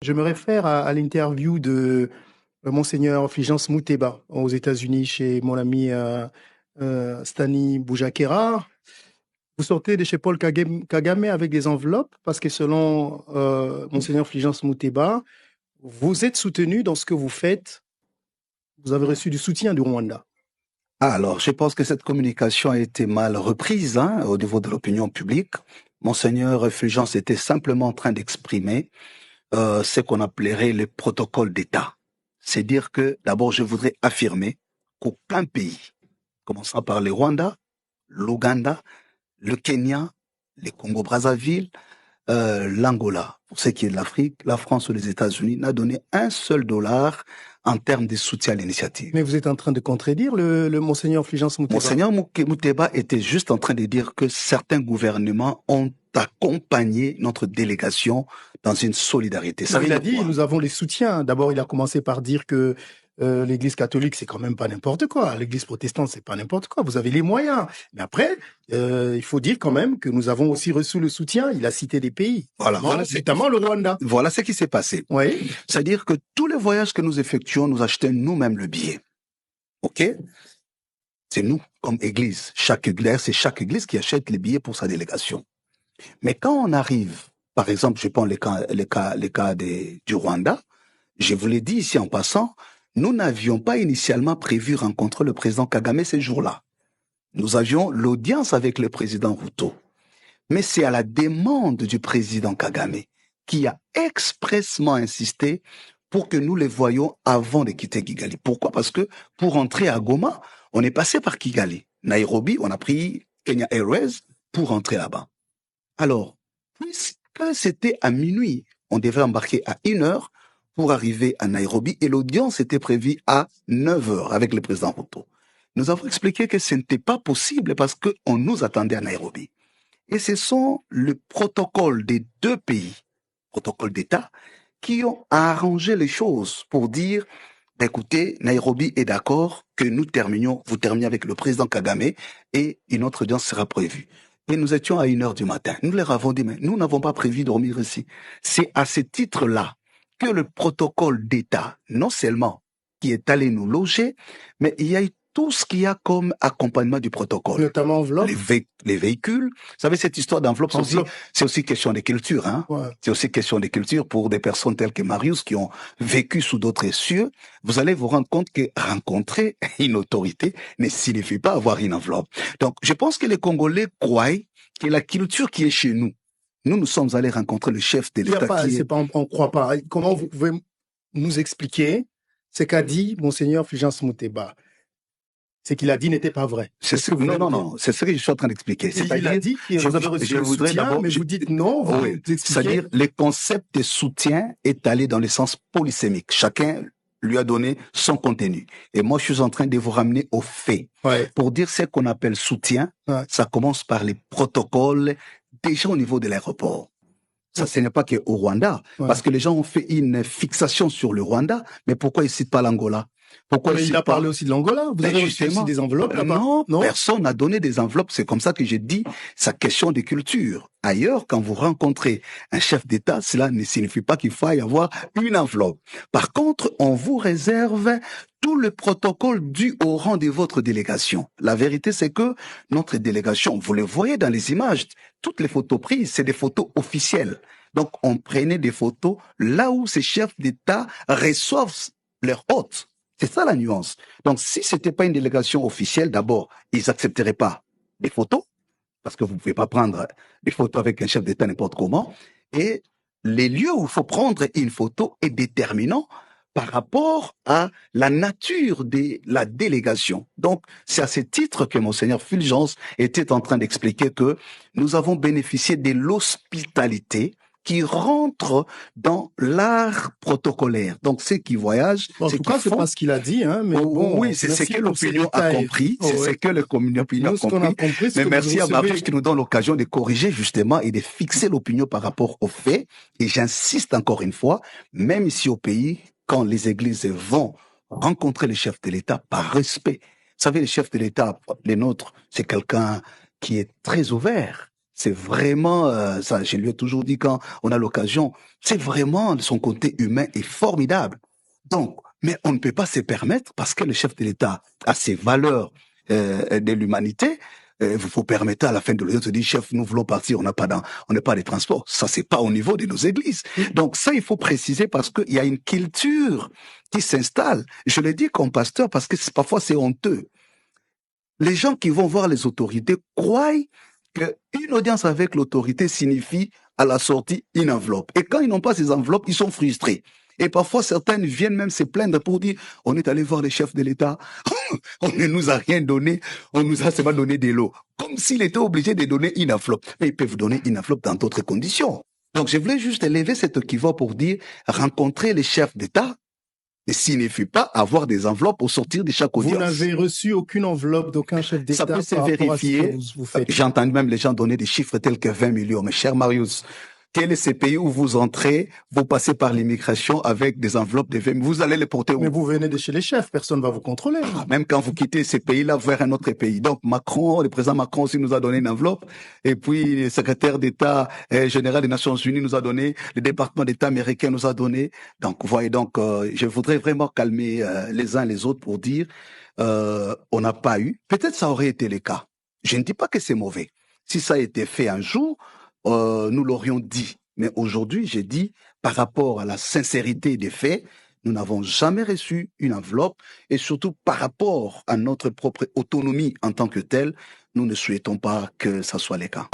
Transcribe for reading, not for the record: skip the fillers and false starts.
Je me réfère à l'interview de Monseigneur Fulgence Muteba aux États-Unis chez mon ami Stani Boujakera. Vous sortez de chez Paul Kagame avec des enveloppes parce que selon Monseigneur Fulgence Muteba, vous êtes soutenu dans ce que vous faites. Vous avez reçu du soutien du Rwanda. Alors, je pense que cette communication a été mal reprise au niveau de l'opinion publique. Monseigneur Fulgence était simplement en train d'exprimer ce qu'on appellerait le protocole d'État. C'est dire que, d'abord, je voudrais affirmer qu'aucun pays, commençant par le Rwanda, l'Ouganda, le Kenya, le Congo-Brazzaville, l'Angola, pour ce qui est de l'Afrique, la France ou les États-Unis, n'a donné un seul dollar en termes de soutien à l'initiative. Mais vous êtes en train de contredire le Monseigneur Fulgence Muteba. Monseigneur Muteba était juste en train de dire que certains gouvernements ont accompagné notre délégation dans une solidarité. Ça il a dit, nous avons les soutiens. D'abord, il a commencé par dire que l'Église catholique, c'est quand même pas n'importe quoi. L'Église protestante, c'est pas n'importe quoi. Vous avez les moyens. Mais après, il faut dire quand même que nous avons aussi reçu le soutien. Il a cité des pays. Voilà, notamment le Rwanda. Voilà ce qui s'est passé. Oui. C'est-à-dire que tous les voyages que nous effectuons, nous achetons nous-mêmes le billet. OK? C'est nous, comme Église. C'est chaque Église qui achète les billets pour sa délégation. Mais quand on arrive, par exemple, je prends les cas du Rwanda, je vous l'ai dit ici en passant, nous n'avions pas initialement prévu rencontrer le président Kagame ces jours-là. Nous avions l'audience avec le président Ruto. Mais c'est à la demande du président Kagame qui a expressement insisté pour que nous les voyions avant de quitter Kigali. Pourquoi? Parce que pour entrer à Goma, on est passé par Kigali. Nairobi, on a pris Kenya Airways pour entrer là-bas. Alors, puisque c'était à minuit, on devait embarquer à 1h pour arriver à Nairobi et l'audience était prévue à 9h avec le président Ruto. Nous avons expliqué que ce n'était pas possible parce qu'on nous attendait à Nairobi. Et ce sont le protocole des deux pays, protocole d'État, qui ont arrangé les choses pour dire, écoutez, Nairobi est d'accord que vous terminiez avec le président Kagame et une autre audience sera prévue. Et nous étions à 1h du matin. Nous leur avons dit, mais nous n'avons pas prévu dormir ici. C'est à ce titre-là que le protocole d'État, non seulement qui est allé nous loger, mais il y a eu tout ce qu'il y a comme accompagnement du protocole. Notamment enveloppe. Les véhicules. Vous savez, cette histoire d'enveloppe, c'est aussi question de culture. Ouais. C'est aussi question de culture pour des personnes telles que Marius qui ont vécu sous d'autres cieux. Vous allez vous rendre compte que rencontrer une autorité ne signifie pas avoir une enveloppe. Donc, je pense que les Congolais croient que la culture qui est chez nous, nous sommes allés rencontrer le chef de l'État on croit pas. Comment vous pouvez nous expliquer ce qu'a dit Monseigneur Fulgence Muteba? Ce qu'il a dit n'était pas vrai. C'est ce que je suis en train d'expliquer. Il a dit que vous avez reçu le soutien, mais vous dites non, vous expliquez. C'est-à-dire, le concept de soutien est allé dans le sens polysémique. Chacun lui a donné son contenu. Et moi, je suis en train de vous ramener aux faits. Ouais. Pour dire ce qu'on appelle soutien, ça commence par les protocoles, déjà au niveau de l'aéroport. Ça, ce n'est pas qu'au Rwanda. Parce que les gens ont fait une fixation sur le Rwanda, mais pourquoi ils citent pas l'Angola? Pourquoi il a parlé aussi de l'Angola? Vous avez reçu aussi des enveloppes là-bas? Non, personne n'a donné des enveloppes. C'est comme ça que j'ai dit, sa question de culture. Ailleurs, quand vous rencontrez un chef d'État, cela ne signifie pas qu'il faille avoir une enveloppe. Par contre, on vous réserve tout le protocole dû au rang de votre délégation. La vérité, c'est que notre délégation, vous le voyez dans les images, toutes les photos prises, c'est des photos officielles. Donc, on prenait des photos là où ces chefs d'État reçoivent leurs hôtes. C'est ça la nuance. Donc, si c'était pas une délégation officielle, d'abord, ils accepteraient pas des photos, parce que vous pouvez pas prendre des photos avec un chef d'État n'importe comment. Et les lieux où il faut prendre une photo est déterminant par rapport à la nature de la délégation. Donc, c'est à ce titre que Monseigneur Fulgence était en train d'expliquer que nous avons bénéficié de l'hospitalité qui rentrent dans l'art protocolaire. Donc, ceux qui voyagent... En tout cas, c'est pas ce qu'il a dit, hein, mais bon... Oui, c'est ce que l'opinion a compris, c'est ce que l'opinion a compris. Mais merci à Marius qui nous donne l'occasion de corriger, justement, et de fixer l'opinion par rapport aux faits. Et j'insiste encore une fois, même ici au pays, quand les églises vont rencontrer les chefs de l'État par respect. Vous savez, les chefs de l'État, les nôtres, c'est quelqu'un qui est très ouvert. c'est vraiment, ça, je lui ai toujours dit quand on a l'occasion, c'est vraiment, son côté humain est formidable. Donc, mais on ne peut pas se permettre, parce que le chef de l'État a ses valeurs de l'humanité, vous vous permettez à la fin de l'audio de dire, chef, nous voulons partir, on n'est pas des transports. Ça, c'est pas au niveau de nos églises. Donc ça, il faut préciser parce qu'il y a une culture qui s'installe. Je le dis comme pasteur parce que parfois c'est honteux. Les gens qui vont voir les autorités croient qu'une audience avec l'autorité signifie à la sortie une enveloppe. Et quand ils n'ont pas ces enveloppes, ils sont frustrés. Et parfois, certaines viennent même se plaindre pour dire, on est allé voir les chefs de l'État, on ne nous a rien donné, on nous a seulement donné des lots. Comme s'il était obligé de donner une enveloppe. Mais ils peuvent donner une enveloppe dans d'autres conditions. Donc, je voulais juste élever cet équivoque pour dire, rencontrer les chefs d'État ne signifie pas avoir des enveloppes au sortir de chaque audience. Vous n'avez reçu aucune enveloppe d'aucun chef d'État. Ça peut se vérifier. J'ai entendu même les gens donner des chiffres tels que 20 millions. Mais cher Marius, quel est ce pays où vous entrez, vous passez par l'immigration avec des enveloppes de 20 millions, vous allez les porter où? Mais vous venez de chez les chefs, personne ne va vous contrôler. Même quand vous quittez ces pays-là vers un autre pays. Donc Macron, le président Macron aussi nous a donné une enveloppe. Et puis le secrétaire d'État général des Nations Unies nous a donné, le département d'État américain nous a donné. Donc vous voyez, donc je voudrais vraiment calmer les uns les autres pour dire, on n'a pas eu. Peut-être ça aurait été le cas. Je ne dis pas que c'est mauvais. Si ça a été fait un jour, nous l'aurions dit. Mais aujourd'hui, j'ai dit, par rapport à la sincérité des faits, nous n'avons jamais reçu une enveloppe et surtout par rapport à notre propre autonomie en tant que telle, nous ne souhaitons pas que ça soit le cas.